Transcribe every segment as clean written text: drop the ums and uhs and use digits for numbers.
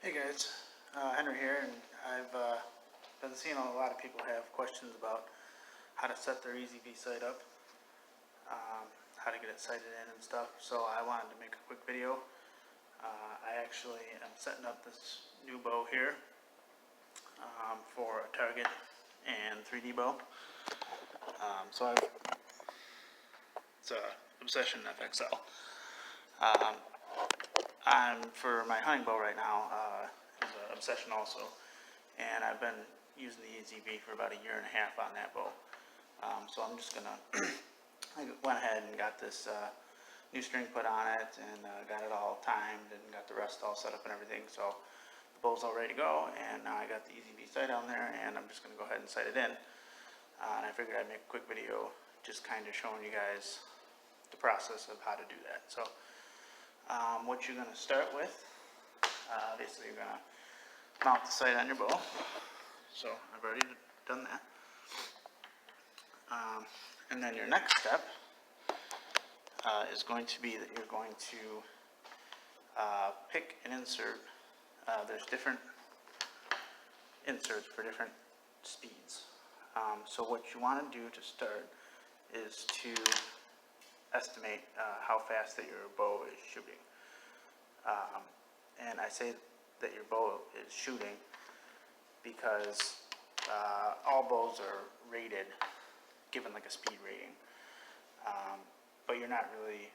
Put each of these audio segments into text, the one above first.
Hey guys, Henry here, and I've been seeing a lot of people have questions about how to set their EZV sight up, how to get it sighted in and stuff, so I wanted to make a quick video. I actually am setting up this new bow here for a target and 3D bow. It's a Obsession FXL. For my hunting bow right now, is an Obsession also, and I've been using the EZV for about a year and a half on that bow. So I'm just gonna, I went ahead and got this new string put on it, and got it all timed, and got the rest all set up and everything, so the bow's all ready to go, and now I got the EZV sight on there, and I'm just gonna go ahead and sight it in. And I figured I'd make a quick video just kind of showing you guys the process of how to do that. So what you're going to start with, basically you're going to mount the sight on your bow. So I've already done that. And then your next step is going to be that you're going to pick an insert. There's different inserts for different speeds. So what you want to do to start is to estimate how fast that your bow is shooting. And I say that your bow is shooting because all bows are rated, given like a speed rating. But you're not really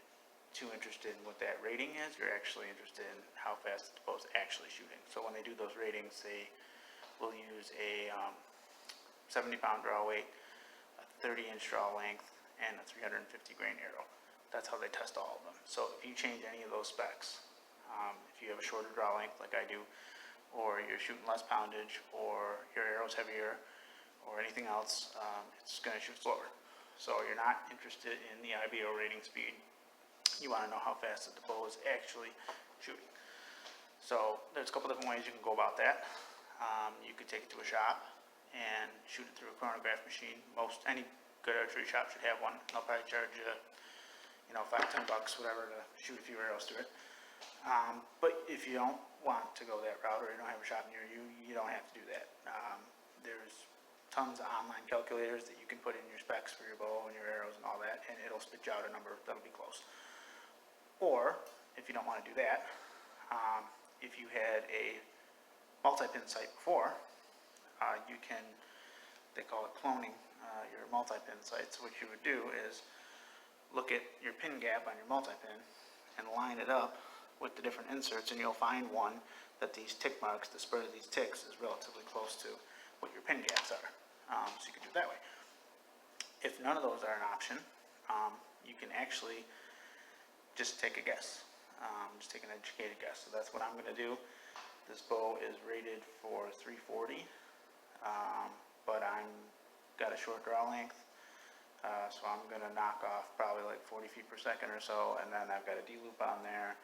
too interested in what that rating is. You're actually interested in how fast the bow is actually shooting. So when they do those ratings, they will use a 70-pound draw weight, a 30-inch draw length, and a 350 grain arrow. That's how they test all of them. So if you change any of those specs, if you have a shorter draw length like I do, or you're shooting less poundage, or your arrow's heavier, or anything else, it's going to shoot slower. So you're not interested in the IBO rating speed. You want to know how fast the bow is actually shooting. So there's a couple different ways you can go about that. You could take it to a shop and shoot it through a chronograph machine. Any good archery shop should have one. They'll probably charge you, $5-10, whatever, to shoot a few arrows through it. But if you don't want to go that route, or you don't have a shop near you, you don't have to do that. There's tons of online calculators that you can put in your specs for your bow and your arrows and all that, and it'll spit you out a number that'll be close. Or, if you don't want to do that, if you had a multi-pin sight before, you can, they call it cloning your multi-pin sights. What you would do is look at your pin gap on your multi-pin and line it up with the different inserts, and you'll find one that these tick marks, the spread of these ticks, is relatively close to what your pin gaps are. So you can do it that way. If none of those are an option, you can actually just take a guess. Just take an educated guess. So that's what I'm going to do. This bow is rated for 340, but I'm got a short draw length, so I'm going to knock off probably like 40 feet per second or so, and then I've got a D-loop on there.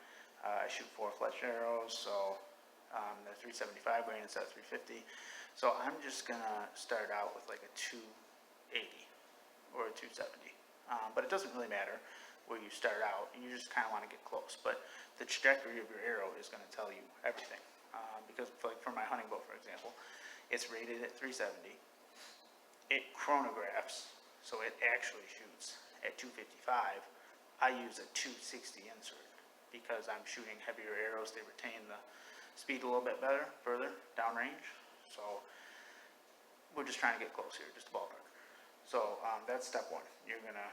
I shoot 4 fletch arrows, so they're 375 grain instead of 350. So I'm just going to start out with like a 280 or a 270, but it doesn't really matter where you start out. You just kind of want to get close, but the trajectory of your arrow is going to tell you everything, because like for my hunting bow, for example, it's rated at 370. It chronographs, so it actually shoots at 255. I use a 260 insert because I'm shooting heavier arrows. They retain the speed a little bit better, further downrange. So we're just trying to get close here, just a ballpark. So that's step one. You're going to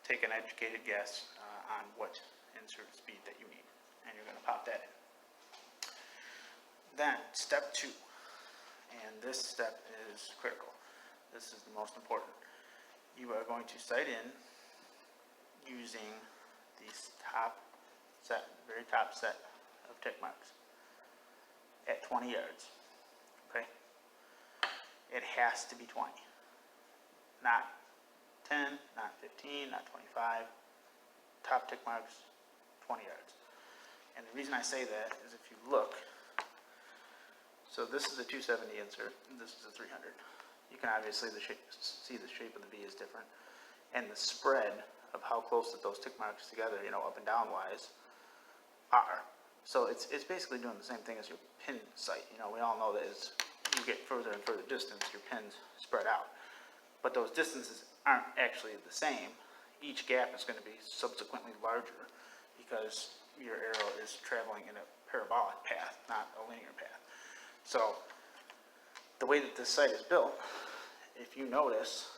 take an educated guess on what insert speed that you need, and you're going to pop that in. Then step two, and this step is critical. This is the most important. You are going to sight in using these very top set of tick marks at 20 yards. Okay? It has to be 20. Not 10, not 15, not 25. Top tick marks, 20 yards. And the reason I say that is if you look, so this is a 270 insert, and this is a 300. You can obviously see the shape of the V is different, and the spread of how close that those tick marks together, up and down wise, are. So it's basically doing the same thing as your pin sight. You know, we all know that as you get further and further distance, your pins spread out. But those distances aren't actually the same. Each gap is going to be subsequently larger because your arrow is traveling in a parabolic path, not a linear path. So the way that this sight is built, if you notice,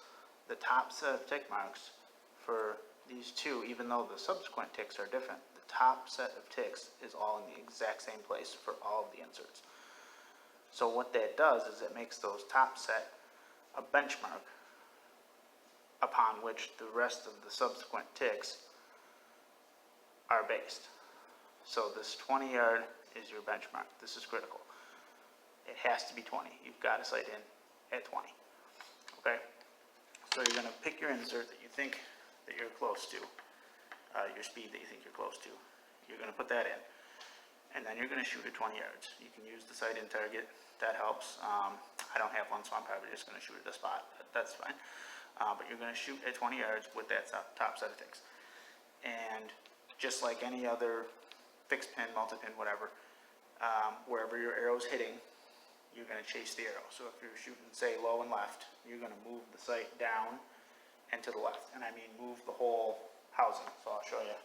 the top set of tick marks for these two, even though the subsequent ticks are different, the top set of ticks is all in the exact same place for all of the inserts. So what that does is it makes those top set a benchmark upon which the rest of the subsequent ticks are based. So this 20-yard is your benchmark. This is critical. It has to be 20. You've got to sight in at 20. Okay? So you're going to pick your insert that you think that you're close to, your speed that you think you're close to. You're going to put that in. And then you're going to shoot at 20 yards. You can use the sight in target. That helps. I don't have one, so I'm probably just going to shoot at the spot. That's fine. But you're going to shoot at 20 yards with that top set of ticks. And just like any other fixed pin, multi-pin, whatever, wherever your arrow's hitting, you're going to chase the arrow. So if you're shooting, say, low and left, you're going to move the sight down and to the left. And I mean move the whole housing. So I'll show you.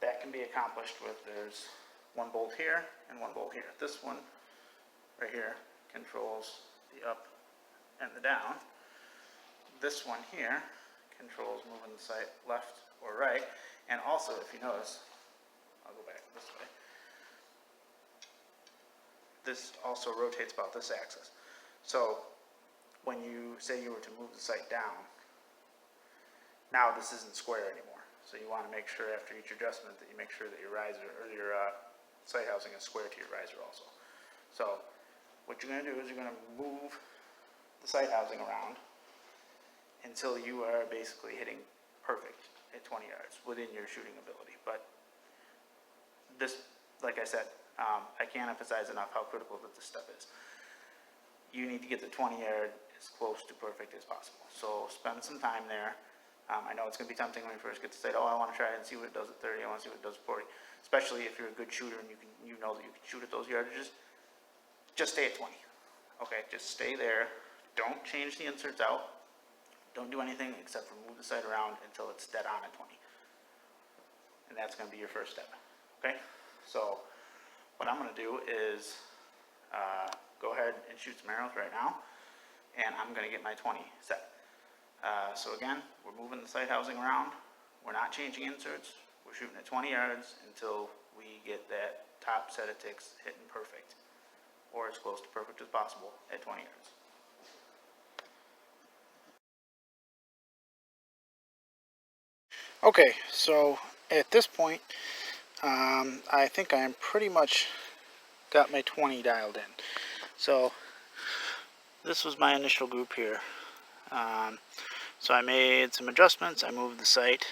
That can be accomplished with, there's one bolt here and one bolt here. This one right here controls the up and the down. This one here controls moving the sight left or right. And also, if you notice, I'll go back this way. This also rotates about this axis. So when you say you were to move the sight down, now this isn't square anymore. So you want to make sure after each adjustment that you make sure that your riser or your sight housing is square to your riser also. So what you're going to do is you're going to move the sight housing around until you are basically hitting perfect at 20 yards within your shooting ability. But this, like I said, I can't emphasize enough how critical that this step is. You need to get the 20 yard as close to perfect as possible. So spend some time there. I know it's going to be tempting when you first get to say, oh, I want to try it and see what it does at 30, I want to see what it does at 40. Especially if you're a good shooter and you know that you can shoot at those yardages. Just stay at 20. Okay, just stay there. Don't change the inserts out. Don't do anything except for move the sight around until it's dead on at 20. And that's going to be your first step. Okay? So what I'm going to do is go ahead and shoot some arrows right now. And I'm going to get my 20 set. So again, we're moving the sight housing around. We're not changing inserts. We're shooting at 20 yards until we get that top set of ticks hitting perfect, or as close to perfect as possible at 20 yards. Okay, so at this point, I think I'm pretty much got my 20 dialed in. So this was my initial group here. So I made some adjustments. I moved the sight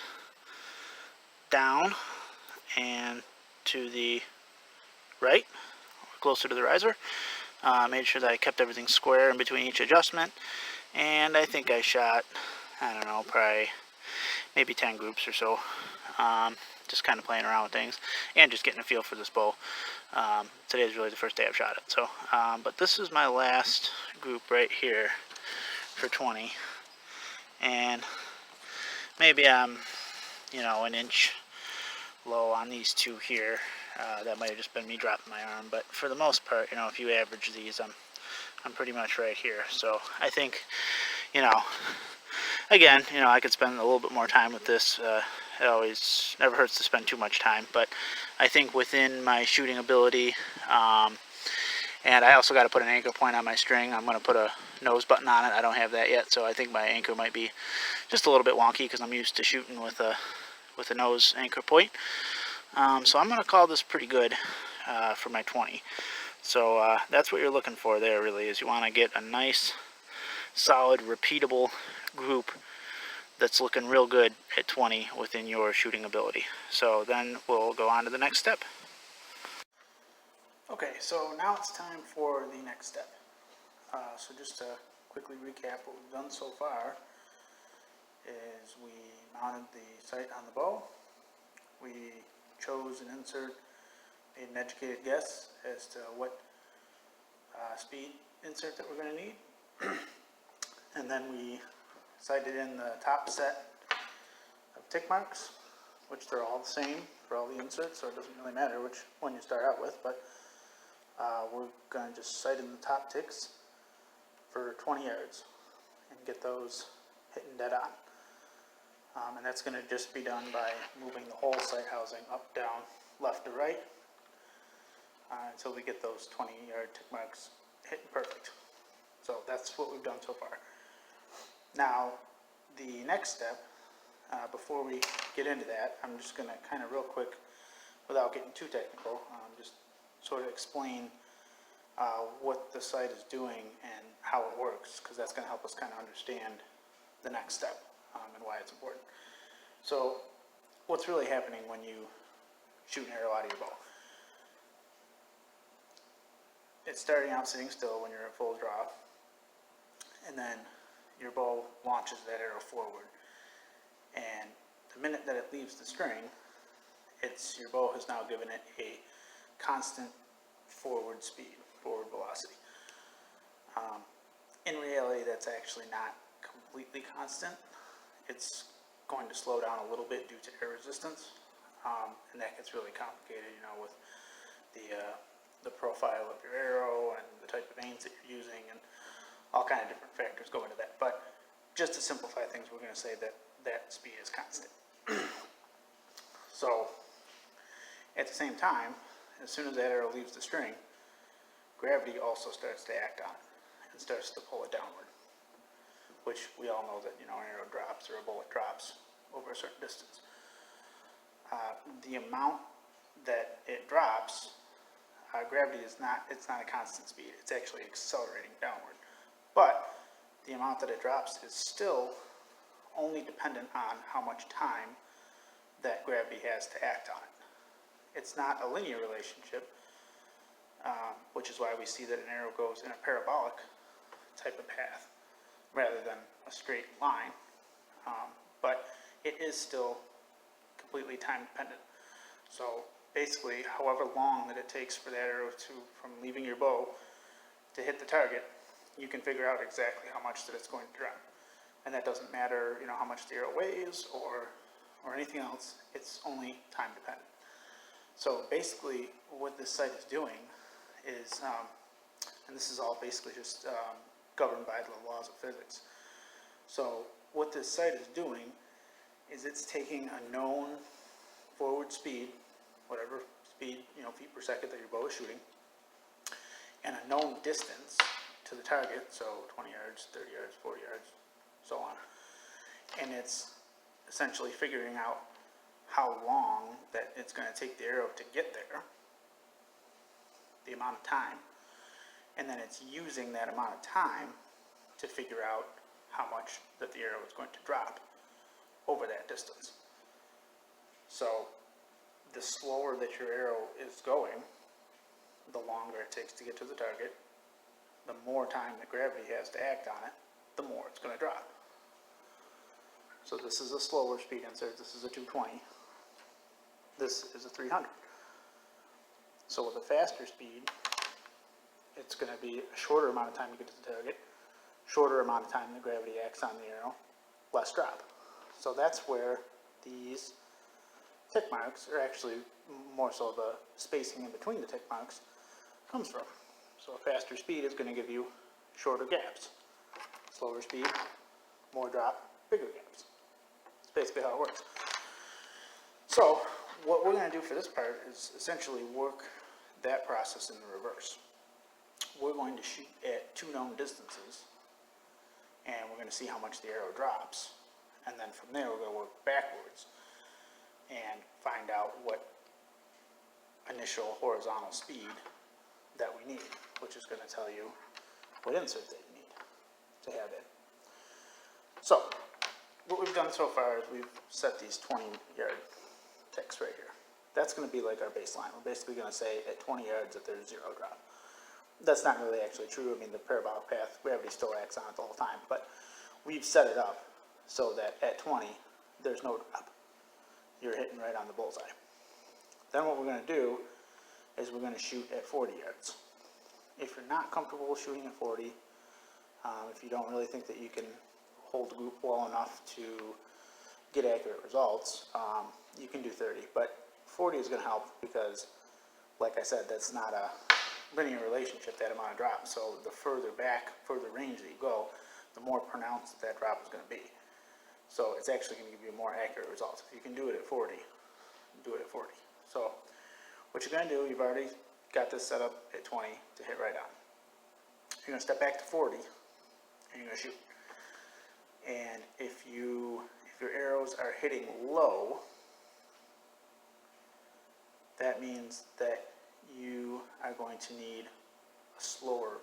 down and to the right, closer to the riser. Made sure that I kept everything square in between each adjustment. And I think I shot, I don't know, probably maybe 10 groups or so. Just kind of playing around with things and just getting a feel for this bow. Today is really the first day I've shot it. So, but this is my last group right here for 20. And maybe I'm, you know, an inch low on these two here. That might have just been me dropping my arm, but for the most part, you know, if you average these, I'm pretty much right here. So I think, you know, again, you know, I could spend a little bit more time with this. It always never hurts to spend too much time, but I think within my shooting ability, and I also got to put an anchor point on my string. I'm going to put a nose button on it. I don't have that yet, so I think my anchor might be just a little bit wonky because I'm used to shooting with a nose anchor point. So I'm going to call this pretty good for my 20. So that's what you're looking for there, really, is you want to get a nice, solid, repeatable group that's looking real good at 20 within your shooting ability. So then we'll go on to the next step. Okay, so now it's time for the next step. So just to quickly recap what we've done so far is we mounted the sight on the bow, we chose an insert made an educated guess as to what speed insert that we're going to need. And then we sighted in the top set of tick marks, which they're all the same for all the inserts, so it doesn't really matter which one you start out with, but we're going to just sight in the top ticks for 20 yards and get those hitting dead on. And that's going to just be done by moving the whole sight housing up, down, left to right until we get those 20-yard tick marks hitting perfect. So that's what we've done so far. Now, the next step, before we get into that, I'm just going to kind of real quick, without getting too technical, just sort of explain what the sight is doing and how it works, because that's going to help us kind of understand the next step and why it's important. So, what's really happening when you shoot an arrow out of your bow? It's starting out sitting still when you're at full draw, and then your bow launches that arrow forward. And the minute that it leaves the string, your bow has now given it a constant forward speed, forward velocity. In reality, that's actually not completely constant. It's going to slow down a little bit due to air resistance, and that gets really complicated, with the profile of your arrow and the type of vanes that you're using, and all kind of different factors go into that. But just to simplify things, we're going to say that speed is constant. So, at the same time, as soon as that arrow leaves the string, gravity also starts to act on it and starts to pull it downward, which we all know that, an arrow drops or a bullet drops over a certain distance. The amount that it drops, gravity it's not a constant speed. It's actually accelerating downward. But the amount that it drops is still only dependent on how much time that gravity has to act on it. It's not a linear relationship, which is why we see that an arrow goes in a parabolic type of path rather than a straight line. But it is still completely time dependent. So basically, however long that it takes for that arrow from leaving your bow to hit the target, you can figure out exactly how much that it's going to drop. And that doesn't matter, how much the arrow weighs or anything else. It's only time dependent. So basically, what this sight is doing is, and this is all basically just governed by the laws of physics. So what this sight is doing is it's taking a known forward speed, whatever speed, feet per second that your bow is shooting, and a known distance to the target, so 20 yards, 30 yards, 40 yards, so on. And it's essentially figuring out how long that it's going to take the arrow to get there, the amount of time, and then it's using that amount of time to figure out how much that the arrow is going to drop over that distance. So the slower that your arrow is going, the longer it takes to get to the target, the more time that gravity has to act on it, the more it's going to drop. So this is a slower speed insert. This is a 220. This is a 300. So with a faster speed, it's going to be a shorter amount of time to get to the target, shorter amount of time that gravity acts on the arrow, less drop. So that's where these tick marks, or actually more so the spacing in between the tick marks, comes from. So a faster speed is going to give you shorter gaps. Slower speed, more drop, bigger gaps. That's basically how it works. So what we're going to do for this part is essentially work that process in the reverse. We're going to shoot at two known distances, and we're going to see how much the arrow drops. And then from there, we're going to work backwards and find out what initial horizontal speed that we need, which is going to tell you what insert that you need to have in. So, what we've done so far is we've set these 20-yard ticks right here. That's going to be like our baseline. We're basically going to say at 20 yards that there's zero drop. That's not really actually true. I mean, the parabolic path, gravity still acts on it the whole time, but we've set it up so that at 20, there's no drop. You're hitting right on the bullseye. Then what we're going to do is we're going to shoot at 40 yards. If you're not comfortable shooting at 40, if you don't really think that you can hold the group well enough to get accurate results, you can do 30. But 40 is going to help because, like I said, that's not a linear relationship, that amount of drop. So the further back, further range that you go, the more pronounced that drop is going to be. So it's actually going to give you more accurate results. If you can do it at 40, do it at 40. So what you're going to do, you've already got this set up at 20 to hit right on. You're going to step back to 40, and you're going to shoot. And if your arrows are hitting low, that means that you are going to need a slower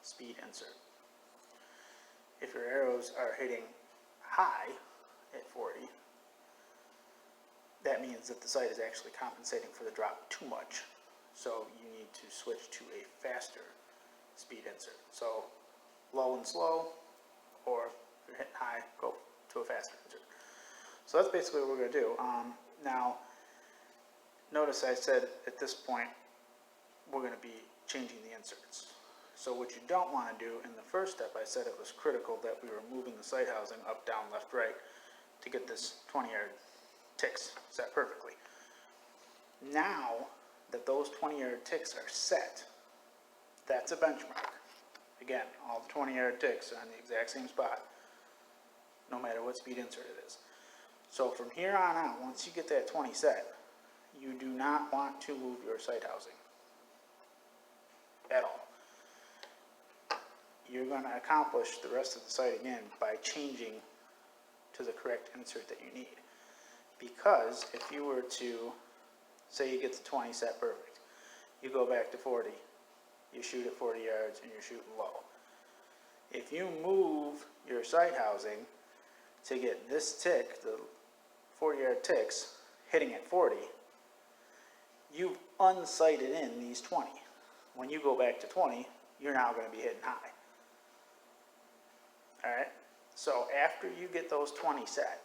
speed insert. If your arrows are hitting high at 40, that means that the sight is actually compensating for the drop too much. So you need to switch to a faster speed insert. So low and slow, or if you're hitting high, go to a faster insert. So that's basically what we're going to do. Now, notice I said at this point we're going to be changing the inserts. So what you don't want to do in the first step, I said it was critical that we were moving the sight housing up, down, left, right to get this 20-yard ticks set perfectly. Now that those 20-yard ticks are set, that's a benchmark. Again, all the 20-yard ticks are in the exact same spot, no matter what speed insert it is. So from here on out, once you get that 20 set, you do not want to move your sight housing at all. You're going to accomplish the rest of the sighting in by changing to the correct insert that you need. Because if you were to, say you get the 20 set perfect, you go back to 40, you shoot at 40 yards and you're shooting low. If you move your sight housing to get this tick, the 40-yard ticks, hitting at 40, you've unsighted in these 20. When you go back to 20, you're now going to be hitting high. Alright, so after you get those 20 set,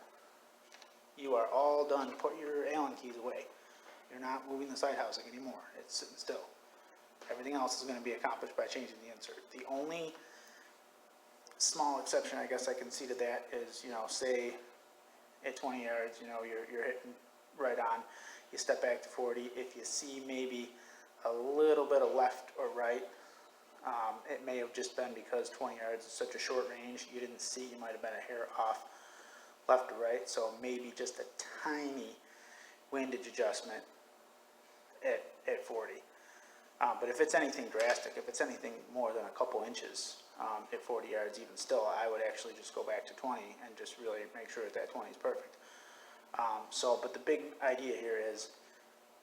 you are all done. Put your Allen keys away. You're not moving the sight housing anymore. It's sitting still. Everything else is going to be accomplished by changing the insert. The only small exception I guess I can see to that is, say at 20 yards, you're hitting right on. You step back to 40. If you see maybe a little bit of left or right, it may have just been because 20 yards is such a short range, you didn't see, you might have been a hair off left or right, so maybe just a tiny windage adjustment at 40. But if it's anything drastic, if it's anything more than a couple inches at 40 yards, even still, I would actually just go back to 20 and just really make sure that 20 is perfect. But the big idea here is,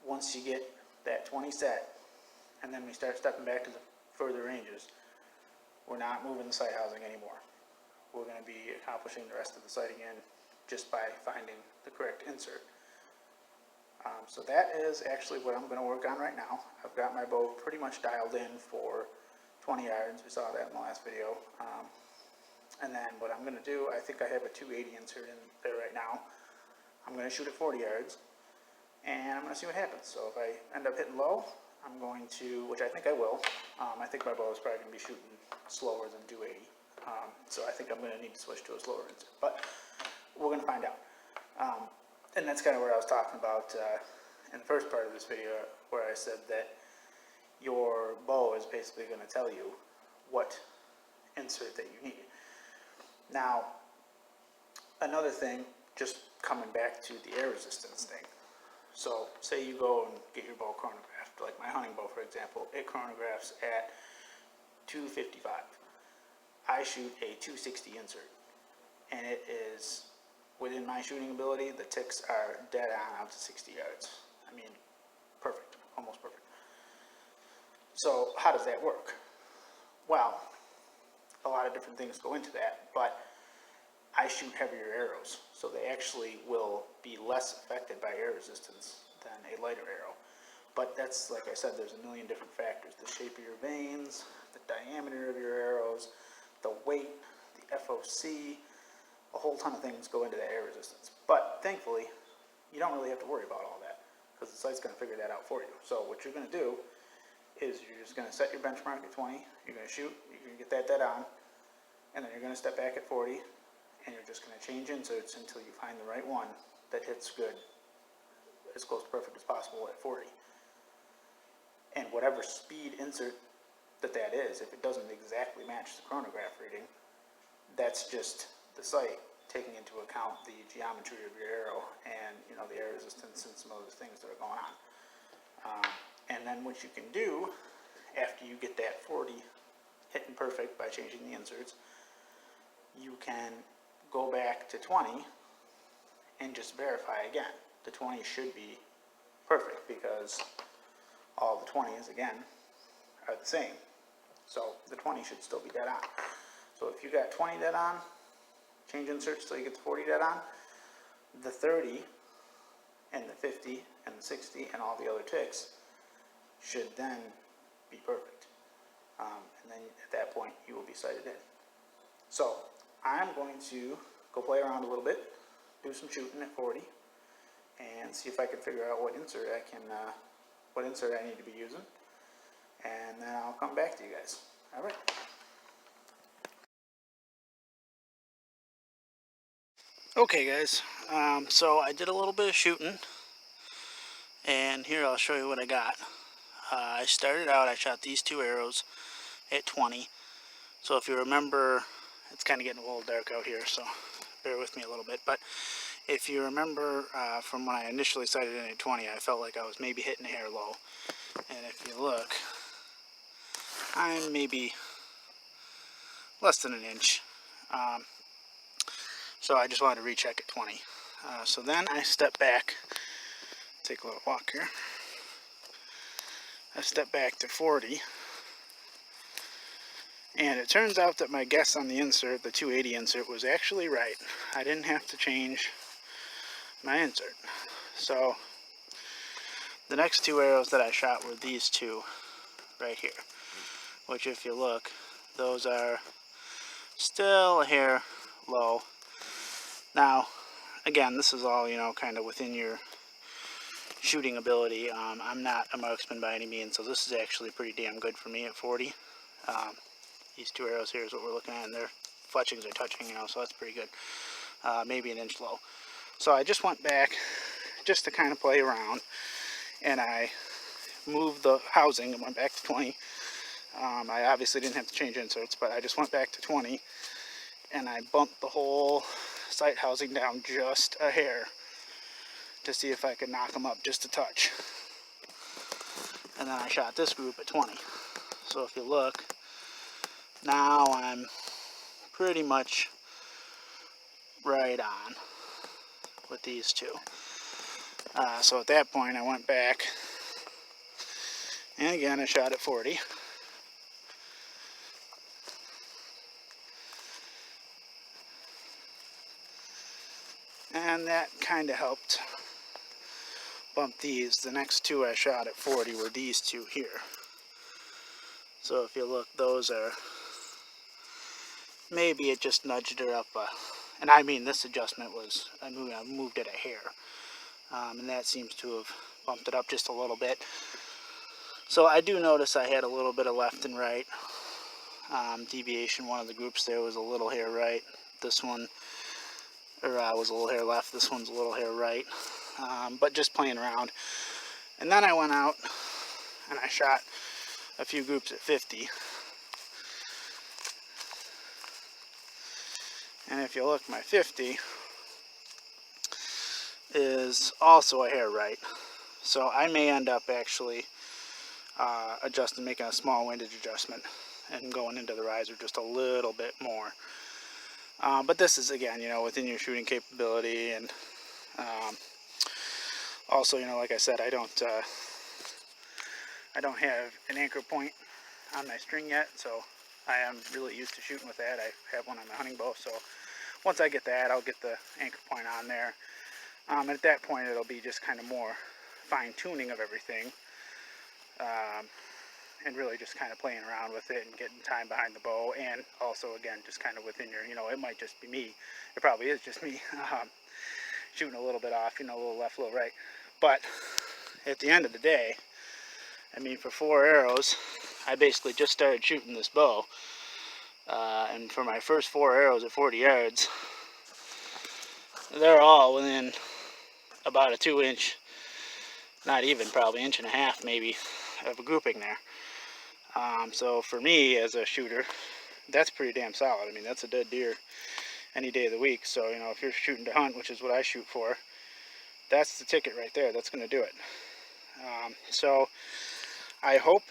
once you get that 20 set, and then we start stepping back to the further ranges, we're not moving the sight housing anymore. We're going to be accomplishing the rest of the sighting in just by finding the correct insert. So that is actually what I'm going to work on right now. I've got my bow pretty much dialed in for 20 yards. We saw that in the last video. And then what I'm going to do, I think I have a 280 insert in there right now. I'm going to shoot at 40 yards, and I'm going to see what happens. So if I end up hitting low, I'm going to, which I think I will, I think my bow is probably going to be shooting slower than 280. So I think I'm going to need to switch to a slower insert. But we're going to find out. And that's kind of what I was talking about in the first part of this video, where I said that your bow is basically going to tell you what insert that you need. Now, another thing, just coming back to the air resistance thing. So say you go and get your bow chronographed, like my hunting bow for example, it chronographs at 255. I shoot a 260 insert, and it is within my shooting ability. The ticks are dead on out to 60 yards. I mean, perfect, almost perfect. So how does that work? Well, a lot of different things go into that, but I shoot heavier arrows, so they actually will be less affected by air resistance than a lighter arrow. But that's, like I said, there's a million different factors. The shape of your vanes, the diameter of your arrows, the weight, the FOC, a whole ton of things go into that air resistance. But thankfully, you don't really have to worry about all that. because the sight's going to figure that out for you. So what you're going to do is you're just going to set your benchmark at 20, you're going to shoot, you're going to get that dead on, and then you're going to step back at 40, and you're just going to change inserts until you find the right one that hits good, as close to perfect as possible at 40. And whatever speed insert that is, if it doesn't exactly match the chronograph reading, that's just the sight taking into account the geometry of your arrow and, you know, the air resistance and some other things that are going on. And then what you can do after you get that 40 hitting perfect by changing the inserts, you can go back to 20 and just verify again. The 20 should be perfect because all the 20s, again, are the same. So the 20 should still be dead on. So if you got 20 dead on, change inserts till you get the 40 dead on, the 30 and the 50 and the 60 and all the other ticks should then be perfect. And then at that point you will be sighted in. So I'm going to go play around a little bit, do some shooting at 40, and see if I can figure out what insert I need to be using, and then I'll come back to you guys. All right. Okay, guys. So I did a little bit of shooting, and here I'll show you what I got. I started out, I shot these two arrows at 20. So if you remember, it's kind of getting a little dark out here, so bear with me a little bit. But if you remember from when I initially sighted in at 20, I felt like I was maybe hitting a hair low. And if you look, I'm maybe less than an inch. So I just wanted to recheck at 20. So then I step back, take a little walk here. I step back to 40. And it turns out that my guess on the insert, the 280 insert, was actually right. I didn't have to change my insert. So the next two arrows that I shot were these two right here, which if you look, those are still a hair low. Now, again, this is all, you know, kind of within your shooting ability. I'm not a marksman by any means, so this is actually pretty damn good for me at 40. These two arrows here is what we're looking at, and their fletchings are touching, you know, so that's pretty good. Maybe an inch low. So I just went back just to kind of play around, and I moved the housing and went back to 20. I obviously didn't have to change inserts, but I just went back to 20, and I bumped the whole sight housing down just a hair to see if I could knock them up just a touch. And then I shot this group at 20. So if you look, now I'm pretty much right on with these two. So at that point I went back, and again I shot at 40. And that kind of helped bump these. The next two I shot at 40 were these two here. So if you look, those are, maybe it just nudged her up, and I mean this adjustment was, I moved it a hair, and that seems to have bumped it up just a little bit. So I do notice I had a little bit of left and right deviation. One of the groups there was a little hair right. This one was a little hair left. This one's a little hair right. But just playing around. And then I went out and I shot a few groups at 50. And if you look, my 50 is also a hair right. So I may end up actually making a small windage adjustment and going into the riser just a little bit more. But this is, again, you know, within your shooting capability, and also, you know, like I said, I don't have an anchor point on my string yet, so I am really used to shooting with that. I have one on my hunting bow, so once I get that, I'll get the anchor point on there. And at that point, it'll be just kind of more fine-tuning of everything, and really just kind of playing around with it and getting time behind the bow, and also, again, just kind of within your, you know, it might just be me. It probably is just me shooting a little bit off, you know, a little left, a little right. But at the end of the day, I mean, for 4 arrows, I basically just started shooting this bow. And for my first 4 arrows at 40 yards, they're all within about a 2-inch, not even, probably 1.5 inches maybe, of a grouping there. So for me as a shooter, that's pretty damn solid. I mean, that's a dead deer any day of the week. So, you know, if you're shooting to hunt, which is what I shoot for, that's the ticket right there. That's going to do it. So I hope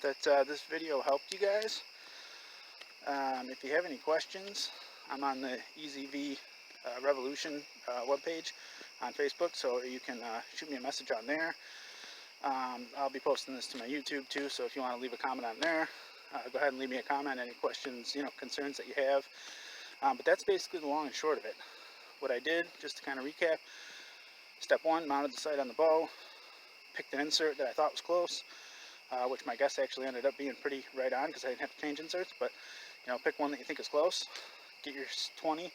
that this video helped you guys. If you have any questions, I'm on the EZV Revolution webpage on Facebook, so you can shoot me a message on there. I'll be posting this to my YouTube too, so if you want to leave a comment on there, go ahead and leave me a comment. Any questions, you know, concerns that you have. But that's basically the long and short of it. What I did, just to kind of recap: step 1, mounted the sight on the bow, picked an insert that I thought was close, which my guess actually ended up being pretty right on because I didn't have to change inserts. But you know, pick one that you think is close. Get your 20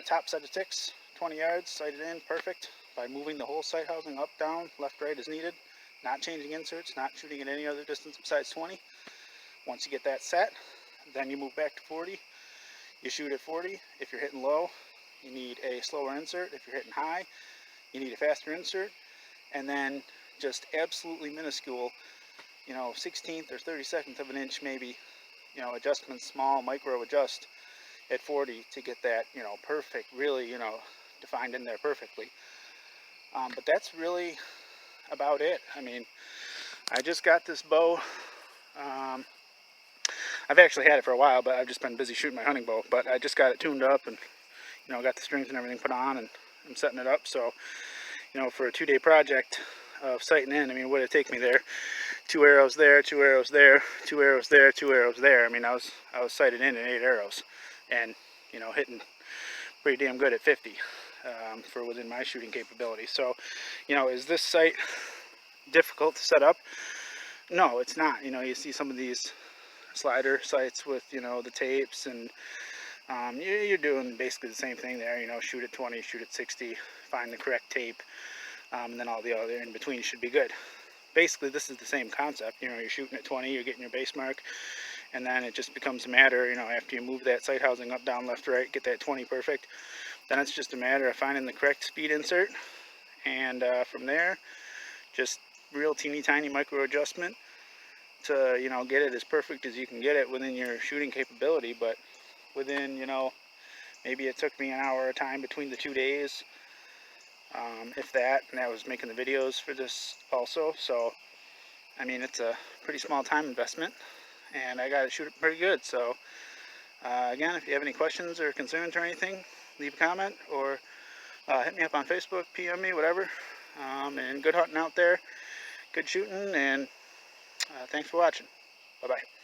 top set of ticks, 20 yards, sighted in, perfect, by moving the whole sight housing up, down, left, right as needed, not changing inserts, not shooting at any other distance besides 20. Once you get that set, then you move back to 40. You shoot at 40. If you're hitting low, you need a slower insert. If you're hitting high, you need a faster insert. And then just absolutely minuscule, you know, 1/16th or 32nd of an inch maybe, you know, adjustments, small micro adjust at 40 to get that, you know, perfect, really, you know, defined in there perfectly. But that's really about it. I mean, I just got this bow. I've actually had it for a while, but I've just been busy shooting my hunting bow. But I just got it tuned up and, you know, got the strings and everything put on, and I'm setting it up. So, you know, for a 2-day project of sighting in, I mean, what did it take me there? 2 arrows there, 2 arrows there, 2 arrows there, 2 arrows there. I mean, I was sighted in at 8 arrows, and, you know, hitting pretty damn good at 50 for within my shooting capability. So, you know, is this sight difficult to set up? No, it's not. You know, you see some of these slider sights with, you know, the tapes, and you're doing basically the same thing there. You know, shoot at 20, shoot at 60, find the correct tape, and then all the other in between should be good. Basically, this is the same concept. You know, you're shooting at 20, you're getting your base mark, and then it just becomes a matter, you know, after you move that sight housing up, down, left, right, get that 20 perfect, then it's just a matter of finding the correct speed insert, and from there, just real teeny tiny micro adjustment to, you know, get it as perfect as you can get it within your shooting capability. But within, you know, maybe it took me an hour of time between the 2 days, if that, and that was making the videos for this also. So I mean, it's a pretty small time investment, and I got to shoot it pretty good. So again, if you have any questions or concerns or anything, leave a comment, or hit me up on Facebook, PM me, whatever. And good hunting out there, good shooting, and thanks for watching. Bye-bye.